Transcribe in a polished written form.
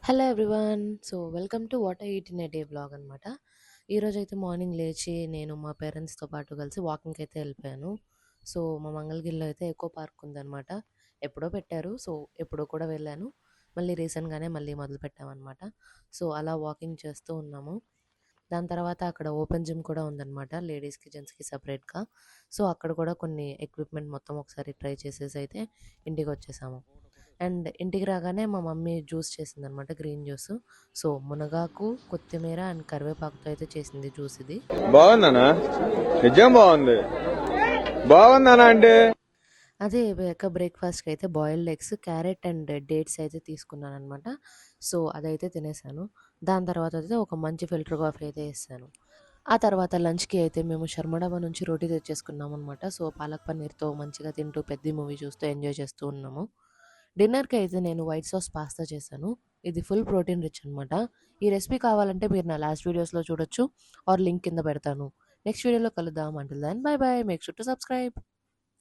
Hello everyone. So, welcome to what I eat in a day vlog అనమాట. ఈరోజైతే morning లేచి నేను మా పేరెంట్స్‌తో పాటు కలిసి వాకింగ్‌కైతే ఎళ్ళిపోయాను. సో, మా మంగళగిరిలో అయితే ఎకో పార్క్ ఉందనమాట. ఎప్పుడో పెట్టారు. సో, ఎప్పుడో కూడా వెళ్ళాను. మళ్ళీ రీసెంట్‌గానే మొదలుపెట్టామనమాట. సో, అలా వాకింగ్ చేస్తూ ఉన్నాము. దాని తర్వాత అక్కడ ఓపెన్ జిమ్ కూడా ఉందనమాట. లేడీస్‌కి, జెంట్స్‌కి సెపరేట్‌గా. సో, అక్కడ కూడా కొన్ని ఎక్విప్‌మెంట్ మొత్తం ఒకసారి ట్రై చేసేసైతే ఇంటికొచ్చేసాము. అండ్ ఇంటికి రాగానే మా మమ్మీ జ్యూస్ చేసిందనమాట. Green juice. సో, మునగాకు, కొత్తిమీర అండ్ కరివేపాకుతో అయితే చేసింది జ్యూస్ ఇది. బాగుందనా? నిజం బాగుంది. బాగుందనా అంటే అదే బ్రేక్‌ఫాస్ట్‌కి అయితే boiled eggs, carrot and dates అయితే తీసుకున్నాననమాట. సో, అదైతే తినేసాను. దాని తర్వాత అయితే ఒక మంచి ఫిల్టర్ కాఫీ అయితే చేశాను. ఆ తర్వాత లంచ్‌కి అయితే మేము శర్మడాబా నుంచి రోటీ తెచ్చేసుకున్నామనమాట. సో, పాలక్ పన్నీర్‌తో మంచిగా తింటూ పెద్ది మూవీ చూస్తూ ఎంజాయ్ చేస్తూ ఉన్నాము. డిన్నర్‌కి అయితే నేను వైట్ సాస్ పాస్తా చేశాను. ఇది ఫుల్ ప్రోటీన్ రిచ్ అనమాట. ఈ రెసిపీ కావాలంటే మీరు నా లాస్ట్ వీడియోస్‌లో చూడొచ్చు ఆర్ లింక్ కింద పెడతాను. నెక్స్ట్ వీడియోలో కలుద్దాం. Until then bye bye. Make sure to subscribe.